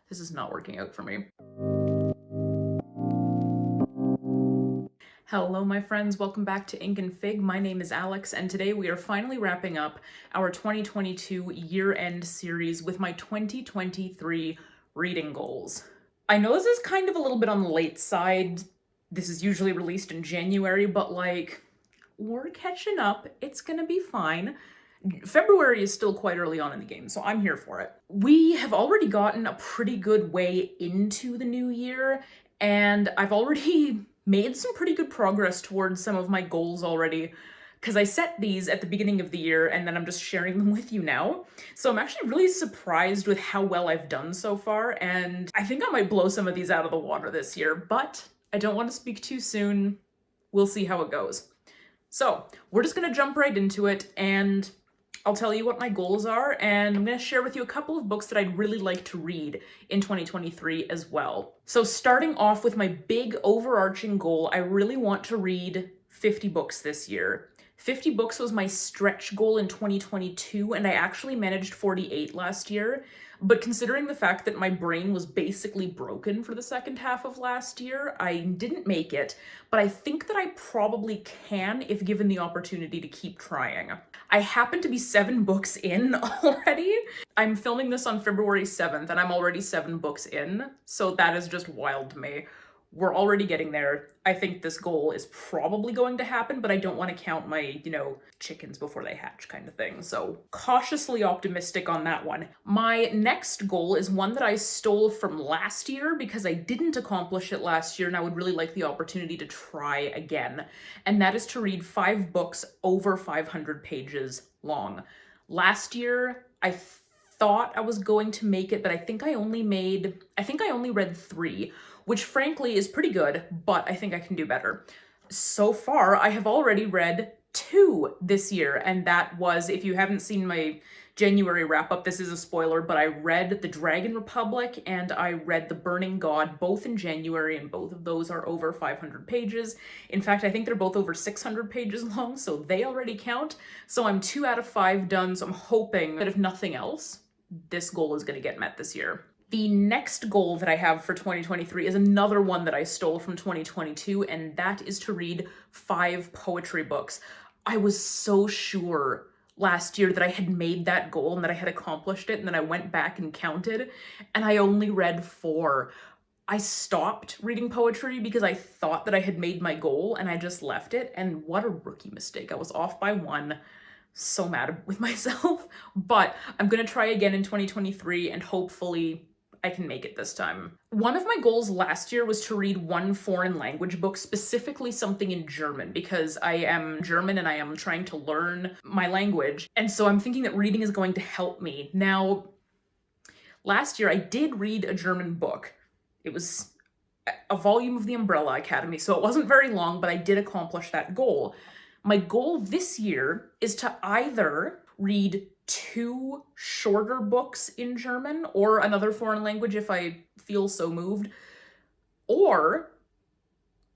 This is not working out for me. Hello, my friends. Welcome back to Ink and Fig. My name is Alex, and today we are finally wrapping up our 2022 year-end series with my 2023 reading goals. I know this is kind of a little bit on the late side. This is usually released in January, but we're catching up. It's gonna be fine. February is still quite early on in the game, so I'm here for it. We have already gotten a pretty good way into the new year, and I've already made some pretty good progress towards some of my goals already, because I set these at the beginning of the year and then I'm just sharing them with you now. So I'm actually really surprised with how well I've done so far, and I think I might blow some of these out of the water this year, but I don't want to speak too soon. We'll see how it goes. So we're just gonna jump right into it, and I'll tell you what my goals are, and I'm going to share with you a couple of books that I'd really like to read in 2023 as well. So starting off with my big overarching goal, I really want to read 50 books this year. 50 books was my stretch goal in 2022, and I actually managed 48 last year. But considering the fact that my brain was basically broken for the second half of last year, I didn't make it, but I think that I probably can if given the opportunity to keep trying. I happen to be 7 books in already. I'm filming this on February 7th, and I'm already 7 books in, so that is just wild to me. We're already getting there. I think this goal is probably going to happen, but I don't want to count my, chickens before they hatch kind of thing. So cautiously optimistic on that one. My next goal is one that I stole from last year because I didn't accomplish it last year and I would really like the opportunity to try again. And that is to read 5 books over 500 pages long. Last year, I thought I was going to make it, but I think I only read 3, which frankly is pretty good, but I think I can do better. So far, I have already read 2 this year, and that was, if you haven't seen my January wrap-up, this is a spoiler, but I read The Dragon Republic and I read The Burning God, both in January, and both of those are over 500 pages. In fact, I think they're both over 600 pages long, so they already count. So I'm 2 out of 5 done, so I'm hoping that if nothing else, this goal is going to get met this year. The next goal that I have for 2023 is another one that I stole from 2022, and that is to read 5 poetry books. I was so sure last year that I had made that goal and that I had accomplished it, and then I went back and counted, and I only read 4. I stopped reading poetry because I thought that I had made my goal, and I just left it, and what a rookie mistake. I was off by 1. So mad with myself, but I'm gonna try again in 2023 and hopefully I can make it this time. One of my goals last year was to read 1 foreign language book, specifically something in German, because I am German and I am trying to learn my language. And so I'm thinking that reading is going to help me. Now, last year I did read a German book. It was a volume of The Umbrella Academy, so it wasn't very long, but I did accomplish that goal. My goal this year is to either read 2 shorter books in German or another foreign language if I feel so moved, or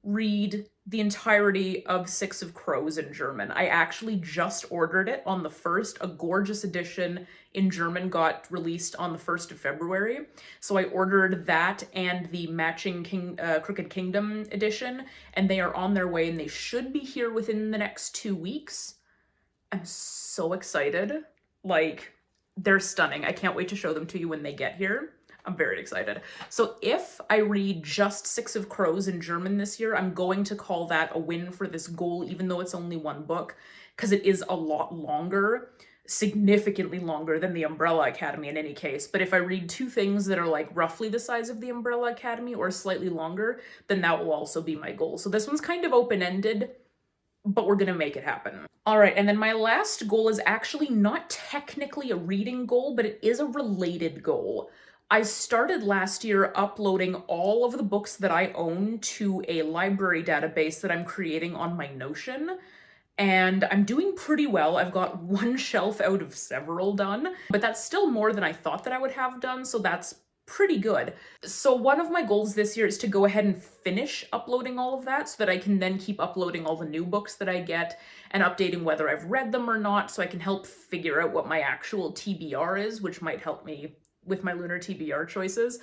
read the entirety of Six of Crows in German. I actually just ordered it on the 1st. A gorgeous edition in German got released on the 1st of February. So I ordered that and the matching Crooked Kingdom edition, and they are on their way and they should be here within the next 2 weeks. I'm so excited. They're stunning. I can't wait to show them to you when they get here. I'm very excited. So if I read just Six of Crows in German this year, I'm going to call that a win for this goal, even though it's only 1 book, because it is a lot longer, significantly longer than The Umbrella Academy in any case. But if I read 2 things that are roughly the size of The Umbrella Academy or slightly longer, then that will also be my goal. So this one's kind of open-ended, but we're gonna make it happen. All right, and then my last goal is actually not technically a reading goal, but it is a related goal. I started last year uploading all of the books that I own to a library database that I'm creating on my Notion, and I'm doing pretty well. I've got 1 shelf out of several done, but that's still more than I thought that I would have done, so that's pretty good. So one of my goals this year is to go ahead and finish uploading all of that so that I can then keep uploading all the new books that I get and updating whether I've read them or not, so I can help figure out what my actual TBR is, which might help me with my lunar TBR choices,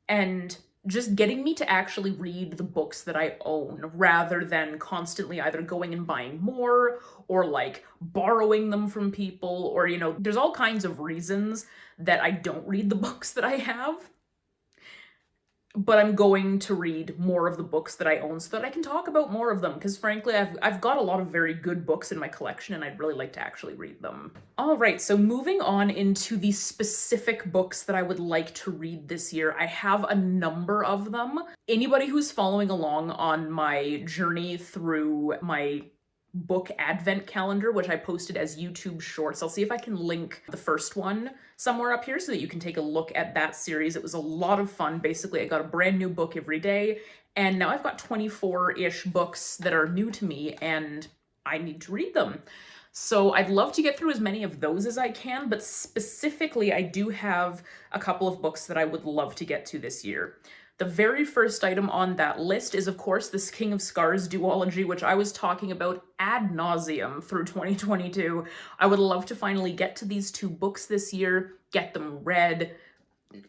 and just getting me to actually read the books that I own rather than constantly either going and buying more or like borrowing them from people, or, you know, there's all kinds of reasons that I don't read the books that I have. But I'm going to read more of the books that I own so that I can talk about more of them, because frankly, I've got a lot of very good books in my collection and I'd really like to actually read them. All right, so moving on into the specific books that I would like to read this year, I have a number of them. Anybody who's following along on my journey through my book advent calendar, which I posted as YouTube shorts. I'll see if I can link the first one somewhere up here so that you can take a look at that series. It was a lot of fun. Basically, I got a brand new book every day, and now I've got 24-ish books that are new to me, and I need to read them. So I'd love to get through as many of those as I can, but specifically, I do have a couple of books that I would love to get to this year. The very first item on that list is, of course, this King of Scars duology, which I was talking about ad nauseum through 2022. I would love to finally get to these two books this year, get them read,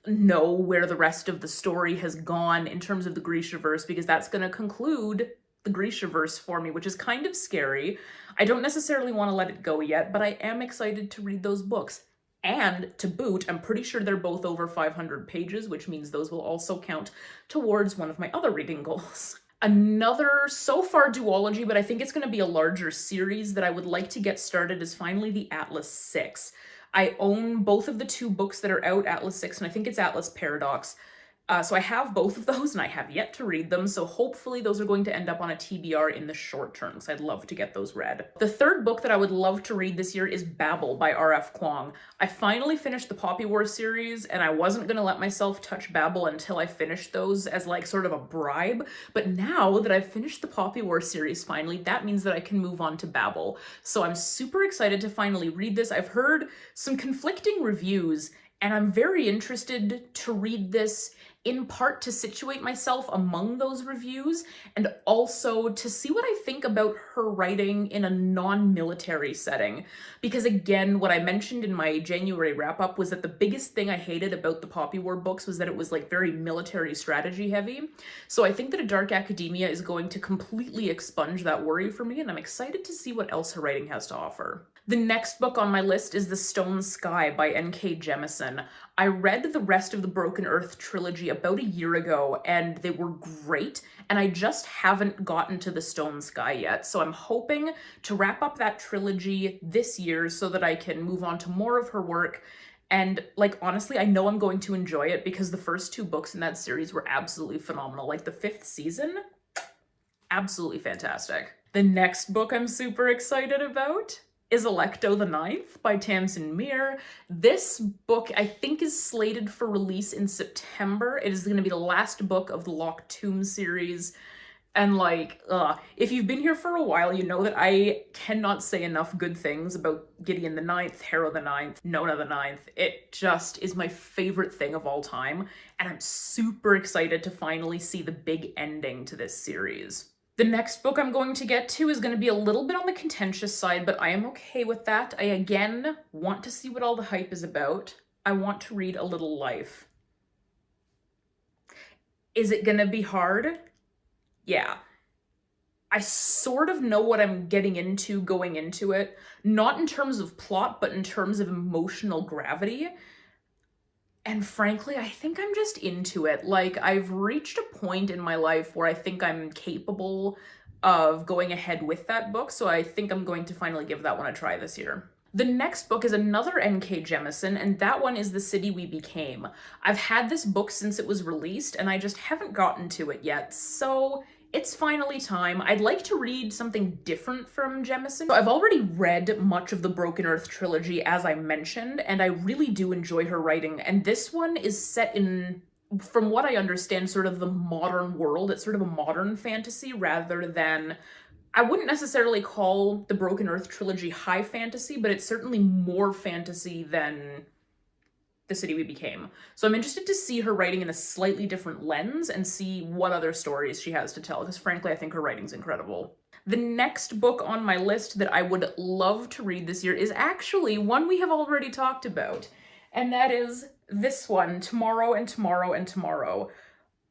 know where the rest of the story has gone in terms of the Grishaverse, because that's going to conclude the Grishaverse for me, which is kind of scary. I don't necessarily want to let it go yet, but I am excited to read those books. And to boot, I'm pretty sure they're both over 500 pages, which means those will also count towards one of my other reading goals. Another so far duology, but I think it's going to be a larger series that I would like to get started, is finally the Atlas 6. I own both of the two books that are out, Atlas 6, and I think it's Atlas Paradox. So I have both of those and I have yet to read them, so hopefully those are going to end up on a TBR in the short term, because I'd love to get those read. The third book that I would love to read this year is Babel by R.F. Kuang. I finally finished the Poppy War series, and I wasn't going to let myself touch Babel until I finished those as like sort of a bribe, but now that I've finished the Poppy War series finally, that means that I can move on to Babel. So I'm super excited to finally read this. I've heard some conflicting reviews, and I'm very interested to read this, in part to situate myself among those reviews, and also to see what I think about her writing in a non-military setting. Because again, what I mentioned in my January wrap-up was that the biggest thing I hated about the Poppy War books was that it was like very military strategy heavy. So I think that A Dark Academia is going to completely expunge that worry for me, and I'm excited to see what else her writing has to offer. The next book on my list is The Stone Sky by N.K. Jemisin. I read the rest of the Broken Earth trilogy about a year ago, and they were great, and I just haven't gotten to The Stone Sky yet, so I'm hoping to wrap up that trilogy this year so that I can move on to more of her work. And like, honestly, I know I'm going to enjoy it because the first two books in that series were absolutely phenomenal. Like the 5th season, absolutely fantastic. The next book I'm super excited about is Alecto the Ninth by Tamsin Muir. This book, I think, is slated for release in September. It is going to be the last book of the Locked Tomb series. And like, if you've been here for a while, you know that I cannot say enough good things about Gideon the Ninth, Harrow the Ninth, Nona the Ninth. It just is my favorite thing of all time. And I'm super excited to finally see the big ending to this series. The next book I'm going to get to is going to be a little bit on the contentious side, but I am okay with that. I, again, want to see what all the hype is about. I want to read A Little Life. Is it going to be hard? Yeah. I sort of know what I'm getting into going into it, not in terms of plot, but in terms of emotional gravity. And frankly, I think I'm just into it. Like, I've reached a point in my life where I think I'm capable of going ahead with that book, so I think I'm going to finally give that one a try this year. The next book is another N.K. Jemisin, and that one is The City We Became. I've had this book since it was released, and I just haven't gotten to it yet, so it's finally time. I'd like to read something different from Jemisin. So I've already read much of the Broken Earth trilogy, as I mentioned, and I really do enjoy her writing, and this one is set in, from what I understand, sort of the modern world. It's sort of a modern fantasy rather than, I wouldn't necessarily call the Broken Earth trilogy high fantasy, but it's certainly more fantasy than The City We Became. So I'm interested to see her writing in a slightly different lens and see what other stories she has to tell, because frankly, I think her writing's incredible. The next book on my list that I would love to read this year is actually one we have already talked about, and that is This one, Tomorrow and Tomorrow and Tomorrow.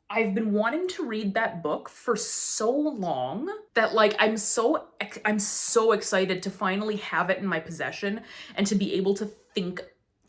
I've been wanting to read that book for so long that like I'm so excited to finally have it in my possession and to be able to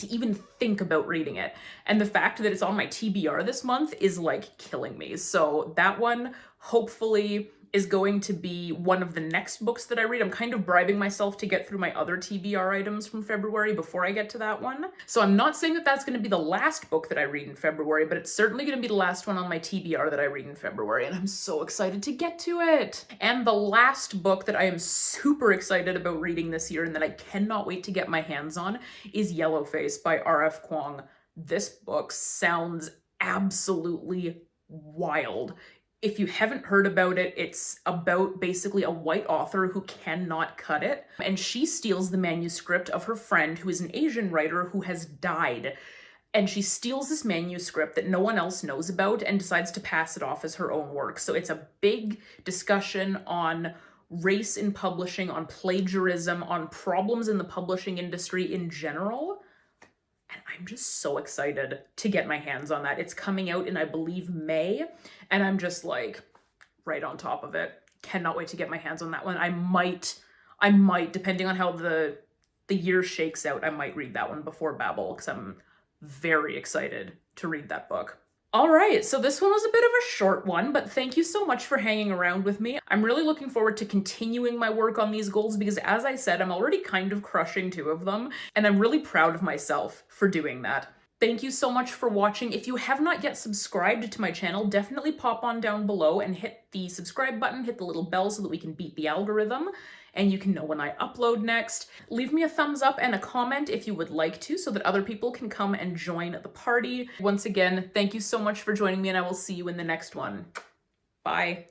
even think about reading it. And the fact that it's on my TBR this month is like killing me. So that one hopefully is going to be one of the next books that I read. I'm kind of bribing myself to get through my other TBR items from February before I get to that one. So I'm not saying that that's going to be the last book that I read in February, but it's certainly going to be the last one on my TBR that I read in February, and I'm so excited to get to it. And the last book that I am super excited about reading this year and that I cannot wait to get my hands on is Yellowface by R.F. Kuang. This book sounds absolutely wild. If you haven't heard about it, it's about basically a white author who cannot cut it, and she steals the manuscript of her friend who is an Asian writer who has died. And she steals this manuscript that no one else knows about and decides to pass it off as her own work. So it's a big discussion on race in publishing, on plagiarism, on problems in the publishing industry in general. And I'm just so excited to get my hands on that. It's coming out in, I believe, May, and I'm just like right on top of it. Cannot wait to get my hands on that one. I might, depending on how the year shakes out, I might read that one before Babel because I'm very excited to read that book. All right, so this one was a bit of a short one, but thank you so much for hanging around with me. I'm really looking forward to continuing my work on these goals because, as I said, I'm already kind of crushing 2 of them, and I'm really proud of myself for doing that. Thank you so much for watching. If you have not yet subscribed to my channel, definitely pop on down below and hit the subscribe button, hit the little bell so that we can beat the algorithm and you can know when I upload next. Leave me a thumbs up and a comment if you would like to so that other people can come and join the party. Once again, thank you so much for joining me and I will see you in the next one. Bye.